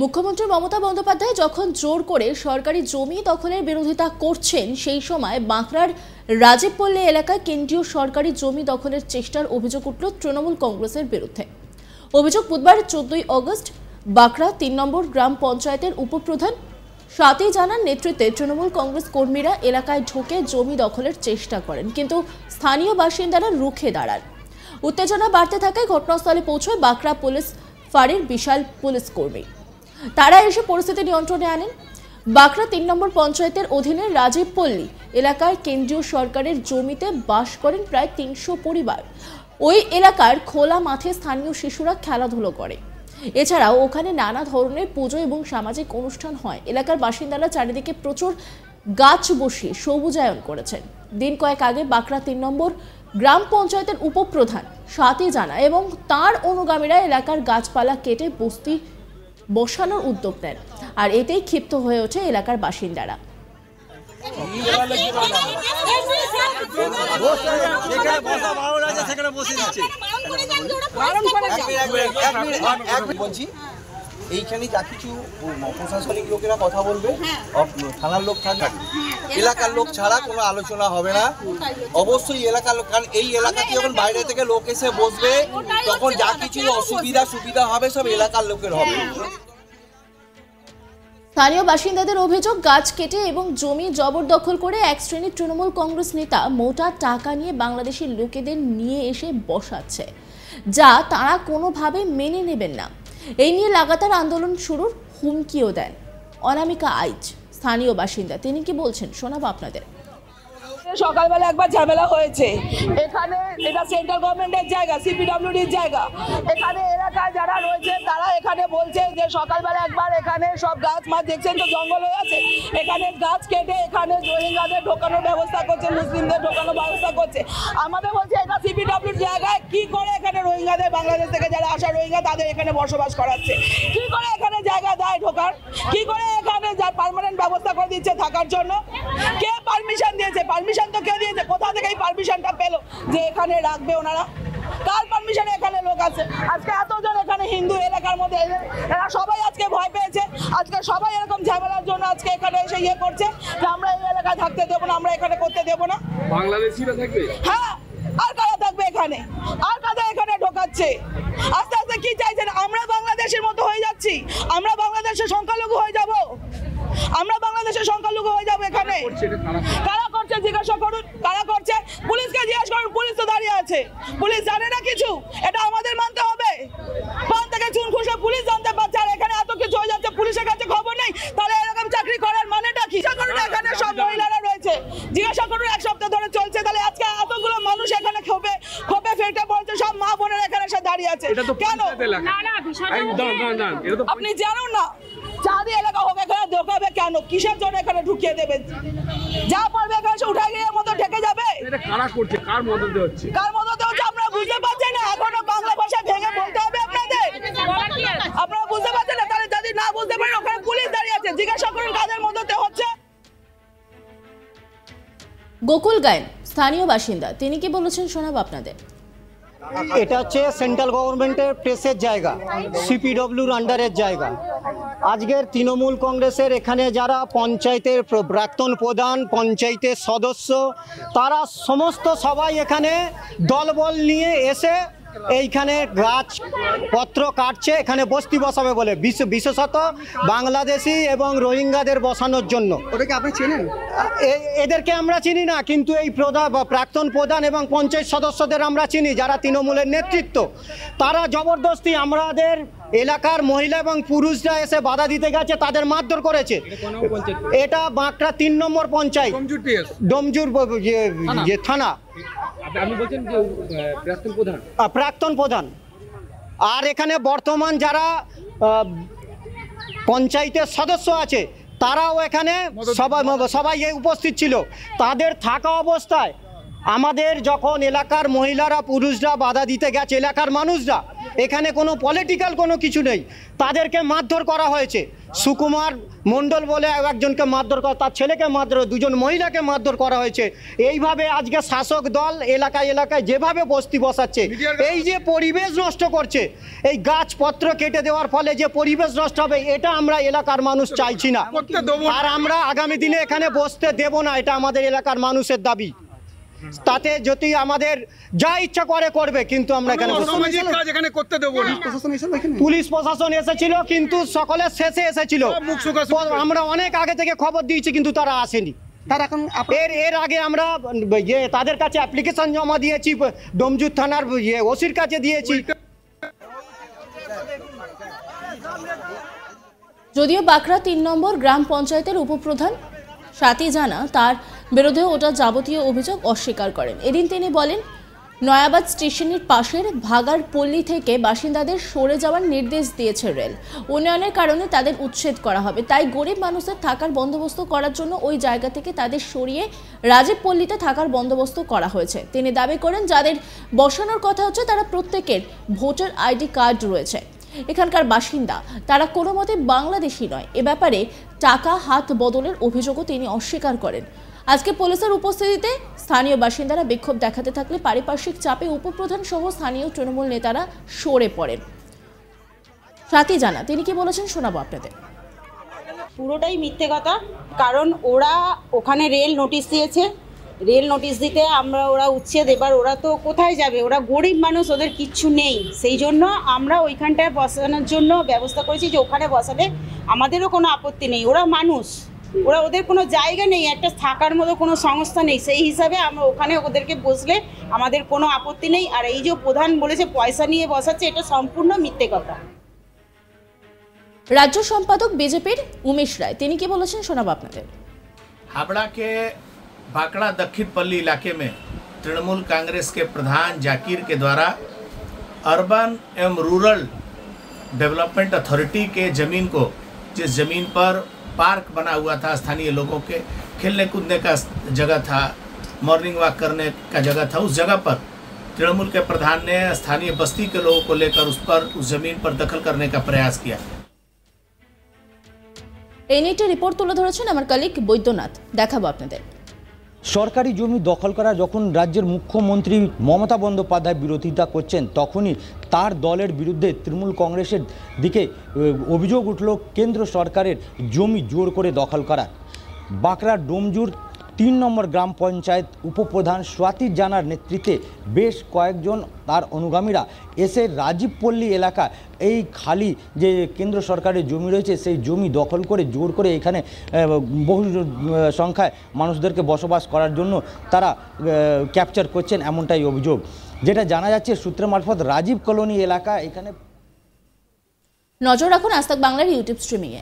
মুখ্যমন্ত্রী মমতা বন্দ্যোপাধ্যায় যখন জোর করে সরকারি জমি দখলের বিরোধিতা করছেন সেই সময় বাঁকড়ার রাজীবপল্লী এলাকায় কেন্দ্রীয় সরকারি জমি দখলের চেষ্টার অভিযোগ উঠল তৃণমূল কংগ্রেসের বিরুদ্ধে। অভিযোগ বুধবার 14 আগস্ট বাঁকড়া 3 নম্বর গ্রাম পঞ্চায়েতের উপপ্রধান সাথী জানার নেতৃত্বে তৃণমূল কংগ্রেস কর্মীরা এলাকায় ঢুকে জমি দখলের চেষ্টা করেন, কিন্তু স্থানীয় বাসিন্দারা রুখে দাঁড়ান। উত্তেজনা বাড়তে থাকায় ঘটনাস্থলে পৌঁছয় বাঁকড়া পুলিশ ফাঁড়ির বিশাল পুলিশ কর্মী। তারা এসে পরিস্থিতি নিয়ন্ত্রণে আনেন। বাঁকড়া 3 নম্বর পঞ্চায়েতের অধীনে রাজীবপল্লী এলাকায় কেন্দ্রীয় সরকারের জমিতে বাস করেন প্রায় 300 পরিবার। ওই এলাকার খোলা মাঠে স্থানীয় শিশুরা খেলাধুলো করে। এছাড়াও ওখানে নানা ধরনের পুজো এবং সামাজিক অনুষ্ঠান হয়। এলাকার বাসিন্দারা চারিদিকে প্রচুর গাছ বসিয়ে সবুজায়ন করেছেন। দিন কয়েক আগে বাঁকড়া 3 নম্বর গ্রাম পঞ্চায়েতের উপপ্রধান সাথী জানা এবং তার অনুগামীরা এলাকার গাছপালা কেটে বস্তি বসানোর উদ্যোগ নেন, আর এতেই ক্ষিপ্ত হয়ে ওঠে এলাকার বাসিন্দারা। এইখানে যা কিছু প্রশাসনিক লোকেরা কথা বলবে, থানার লোক থাকবে, এলাকার লোক ছাড়া কোনো আলোচনা হবে না। অবশ্যই এলাকার লোক, কারণ এই এলাকাতে যখন বাইরে থেকে লোক এসে বসবে তখন যা কিছু সুবিধা হবে সব এলাকার লোকের হবে। স্থানীয় বাসিন্দাদের অভিযোগ, গাছ কেটে এবং জমি জবরদখল করে এক শ্রেণীর তৃণমূল কংগ্রেস নেতা মোটা টাকা নিয়ে বাংলাদেশি লোকেদের নিয়ে এসে বসাচ্ছে, যা তারা কোনোভাবে মেনে নেবেন না। এই নিয়ে লাগাতার আন্দোলন শুরুর হুমকিও দেন অনামিকা আইচ, স্থানীয় বাসিন্দা। তিনি কি বলছেন শোনাবো আপনাদের। সকালবেলা একবার ঝামেলা হয়েছে এখানে, এটা সেন্ট্রাল গভর্নমেন্টের জায়গা, সিপিডব্লিউডির জায়গা। এখানে এলাকায় যারা রয়েছে তারা এখানে বলছে যে সকালবেলা একবার এখানে সব গাছ মাছ দেখছেন তো জঙ্গল হয়ে আছে, এখানে গাছ কেটে এখানে রোহিঙ্গাদের ঢোকানোর ব্যবস্থা করছে, মুসলিমদের ঢোকানোর ব্যবস্থা করছে। আমাদের বলছে এটা সিপিডব্লিউর জায়গায়, কি করে এখানে রোহিঙ্গাদের, বাংলাদেশ থেকে যারা আসা রোহিঙ্গা তাদের এখানে বসবাস করাচ্ছে, কি করে এখানে জায়গা দেয় ঢোকার, কি করে এখানে যা পার্মানেন্ট ব্যবস্থা করে দিচ্ছে থাকার জন্য, কে পারমিশন দিয়েছে, পারমিশন তো কে দিয়েছে, কোথা থেকে এই পারমিশনটা পেলো যে এখানে রাখবে ওনারা, কার পারমিশনে এখানে লোক আছে? আজকে এতজন এখানে হিন্দু এলাকার মধ্যে এরা সবাই আজকে ভয় পেয়েছে, আজকে সবাই এরকম ঝামেলার জন্য আজকে এখানে এসে ইয়ে করছে যে আমরা এই এলাকায় থাকতে দেবো না, আমরা এখানে করতে দেবো না। বাংলাদেশিরা থাকবে, হ্যাঁ, আর কারা থাকবে এখানে, আর কাদের এখানে ঢোকাচ্ছে? আস্তে আস্তে কি চাইছেন? আমরা বাংলাদেশের মতো হয়ে যাচ্ছি, আমরা বাংলাদেশের সংখ্যালঘু হয়ে যাব, আমরা বাংলাদেশের সংখ্যালঘু হয়ে যাবো। এখানে কারা করছে জিজ্ঞাসা করুন, কারা করছে পুলিশকে জিজ্ঞাসা করুন, পুলিশ তো দাঁড়িয়ে আছে, পুলিশ জানে না কিছু, এটা আমাদের মানতে হবে। পান থেকে চুন খুশে পুলিশ জানতে পারছে, আর এখানে এত কিছু হয়ে যাচ্ছে পুলিশের কাছে খবর নেই, তাহলে এরকম চাকরি করার মানেটা কি? এখানে সব মহিলারা রয়েছে, জিজ্ঞাসা করুন, 1 সপ্তাহ ধরে চলছে, তাহলে আজকে এতগুলো মানুষ এখানে ক্ষোভে ফেটে পড়ছে, সব মা বোনেরা এখানে এসে দাঁড়িয়ে আছে কেন? আপনি জানুন না, চাঁদি এলাকা হোক, এখানে ঢোকাবে কেন? কিসের জন্য এখানে ঢুকিয়ে দেবেন? যা পারবে এখানে সে উঠে গিয়ে মতো ঢেকে যাবে। কারা করছে, কার মদতে হচ্ছে, কার মদতে হচ্ছে আমরা বুঝতে পারছি না। এখনো বাংলা ভাষা ভেঙে বলতে হবে আপনাদের, আপনারা বুঝতে পারছেন না? তাহলে যদি না বুঝতে পারেন, ওখানে পুলিশ দাঁড়িয়ে আছে, জিজ্ঞাসা করুন কাদের মদতে হচ্ছে। গোকুল গায়েন, স্থানীয় বাসিন্দা, তিনি কি বলেছেন শোনাবো আপনাদের। এটা হচ্ছে সেন্ট্রাল গভর্নমেন্টের প্রেসের জায়গা, সিপিডব্লিউর আন্ডারের জায়গা। আজকের তৃণমূল কংগ্রেসের এখানে যারা পঞ্চায়েতের প্রাক্তন প্রধান, পঞ্চায়েতের সদস্য, তারা সমস্ত সবাই এখানে দলবল নিয়ে এসে এইখানে গাছপত্র কাটছে, এখানে বস্তি বসাবে বলে, বিশেষত বাংলাদেশি এবং রোহিঙ্গাদের বসানোর জন্য। ওটাকে আপনি চেনেন? এদেরকে আমরা চিনি না, কিন্তু এই প্রাক্তন প্রধান এবং পঞ্চায়েত সদস্যদের আমরা চিনি, যারা তৃণমূলের নেতৃত্ব। তারা জবরদস্তি আমাদের এলাকার মহিলা এবং পুরুষরা এসে বাধা দিতে গেছে, তাদের মারধর করেছে। এটা বাঁকড়া 3 নম্বর পঞ্চায়েত, ডোমজুর যে থানা। প্রাক্তন প্রধান। আর এখানে বর্তমান যারা পঞ্চায়েতের সদস্য আছে তারাও এখানে সবাই উপস্থিত ছিল। তাদের থাকা অবস্থায় আমাদের যখন এলাকার মহিলারা পুরুষরা বাধা দিতে গেছে, এলাকার মানুষরা, এখানে কোনো পলিটিক্যাল কোনো কিছু নেই, তাদেরকে মারধর করা হয়েছে। সুকুমার মণ্ডল বলে একজনকে মারধর করা, তার ছেলেকে মারধর, দুজন মহিলাকে মারধর করা হয়েছে। এইভাবে আজকে শাসক দল এলাকায় এলাকায় যেভাবে বস্তি বসাচ্ছে, এই যে পরিবেশ নষ্ট করছে, এই গাছপত্র কেটে দেওয়ার ফলে যে পরিবেশ নষ্ট হবে, এটা আমরা এলাকার মানুষ চাইছি না, আর আমরা আগামী দিনে এখানে বসতে দেব না, এটা আমাদের এলাকার মানুষের দাবি। তাতে যদি আমাদের যা ইচ্ছা করে করবে, কিন্তু আমরা এখানে করতে দেবো না। পুলিশ প্রশাসন এসেছিল, কিন্তু সকলের শেষে এসেছিল। আমরা অনেক আগে থেকে খবর দিয়েছি, কিন্তু তারা আসেনি। এর আগে আমরা তাদের কাছে অ্যাপ্লিকেশন জমা দিয়েছি, ডোমজুর থানার ওসির কাছে দিয়েছি। যদিও বাঁকড়া 3 নম্বর গ্রাম পঞ্চায়েতের উপপ্রধান স্বাতী জানা তার বিরুদ্ধে ওটা যাবতীয় অভিযোগ অস্বীকার করেন। এদিন তিনি বলেন, নয়াবাদ স্টেশনের পাশের ভাগার পল্লী থেকে বাসিন্দাদের সরে যাওয়ার নির্দেশ দিয়েছে রেল। উন্নয়নের কারণে তাদের উচ্ছেদ করা হবে, তাই গরিব মানুষের থাকার বন্দোবস্ত করার জন্য ওই জায়গা থেকে তাদের সরিয়ে রাজীব পল্লীতে থাকার বন্দোবস্ত করা হয়েছে। তিনি দাবি করেন, যাদের বসানোর কথা হচ্ছে তারা প্রত্যেকের ভোটার আইডি কার্ড রয়েছে, এখানকার বাসিন্দা, তারা কোনো মতে বাংলাদেশি নয়। এ ব্যাপারে টাকা হাত বদলের অভিযোগও তিনি অস্বীকার করেন। আজকে পুলিশের উপস্থিতিতে স্থানীয় বাসিন্দারা বিক্ষোভ দেখাতে থাকলে পারিপার্শ্বিক চাপে উপপ্রধান সহ স্থানীয় তৃণমূল নেতারা সরে পড়েন। স্বাতী জানা তিনি কি বলেছেন শোনাবো আপনাদের। পুরোটাই মিথ্যে কথা, কারণ ওরা ওখানে রেল নোটিশ দিয়েছে, রেল নোটিশ দিতে ওরা উচ্ছেদ, এবার ওরা তো কোথায় যাবে, ওরা গরিব মানুষ, ওদের কিচ্ছু নেই, সেই জন্য আমরা ওইখানটায় বসানোর জন্য ব্যবস্থা করেছি যে ওখানে বসালে আমাদেরও কোনো আপত্তি নেই। ওরা মানুষ, ওদের কোনো জায়গা নেই, একটা থাকার মতো কোনো সংস্থা নেই, সেই হিসাবে আমরা ওখানে ওদেরকে বসলে আমাদের কোনো আপত্তি নেই। আর এই যে প্রধান বলেছে পয়সা নিয়ে বসাচ্ছে, এটা সম্পূর্ণ মিথ্যে কথা। রাজ্য সম্পাদক বিজেপির উমেশ রায় তিনি কি বলেছেন শোনাবো আপনাদের। हावड़ा के बाकड़ा दक्षिण पल्ली इलाके में तृणमूल कांग्रेस के प्रधान जाकिर के द्वारा अर्बन एवं रूरल डेवलपमेंट अथॉरिटी के ज़मीन को, जिस ज़मीन पर पार्क बना हुआ था, स्थानीय लोगों के खेलने कूदने का जगह था, मॉर्निंग वॉक करने का जगह था, उस जगह पर तृणमूल के प्रधान ने स्थानीय बस्ती के लोगों को लेकर उस ज़मीन पर दखल करने का प्रयास किया। এই নিয়ে রিপোর্ট তুলে ধরেছেন আমার কলিগ বৈদ্যনাথ, দেখাবো আপনাদের। সরকারি জমি দখল করা যখন রাজ্যের মুখ্যমন্ত্রী মমতা বন্দ্যোপাধ্যায় বিরোধিতা করছেন, তখনই তার দলের বিরুদ্ধে তৃণমূল কংগ্রেসের দিকে অভিযোগ উঠল কেন্দ্র সরকারের জমি জোর করে দখল করা। বাঁকড়ার ডোমজুর 3 নম্বর গ্রাম পঞ্চায়েত উপপ্রধান স্বাতী জানার নেতৃত্বে বেশ কয়েকজন তার অনুগামীরা এসে রাজীব পল্লী এলাকা, এই খালি যে কেন্দ্র সরকারের জমি রয়েছে, সেই জমি দখল করে জোর করে এখানে বহু সংখ্যায় মানুষদেরকে বসবাস করার জন্য তারা ক্যাপচার করছেন, এমনটাই অভিযোগ। যেটা জানা যাচ্ছে সূত্র মারফত, রাজীব কলোনি এলাকা, এখানে নজর রাখুন আজ তাক বাংলার ইউটিউব স্ট্রিমিংয়ে।